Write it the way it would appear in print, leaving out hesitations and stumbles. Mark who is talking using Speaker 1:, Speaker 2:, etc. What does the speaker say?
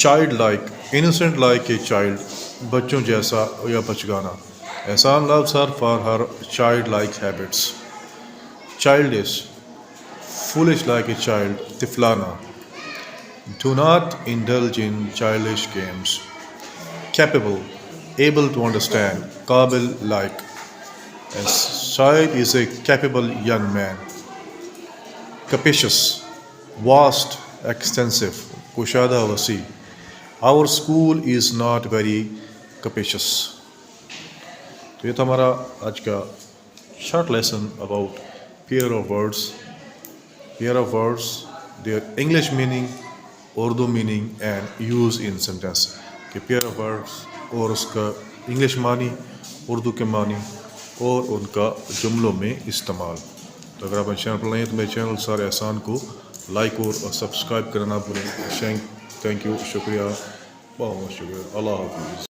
Speaker 1: Child like, innocent like a child, बच्चों जैसा या बचगाना। एहसान loves her for her childlike habits. Childish, foolish like a child, tiflana. Do not indulge in childish games. Capable, able to understand, qabil like. A child is a capable young man. Capacious, vast, extensive, kushada wasi. Our school is not very capacious. तो ये था हमारा आज का short lesson about pair of words. Pair of words, their English meaning, Urdu meaning and use in sentence. कि pair of words और उसका English मानी, उर्दू के मानी और उनका जुमलों में इस्तेमाल. तो अगर आप मेरे चैनल पर नए हैं तो मेरे चैनल सारे एहसान को लाइक और सब्सक्राइब करना भूलें. थैंक यू, शुक्रिया, बहुत शुक्रिया. अल्लाह हाफ़िज़.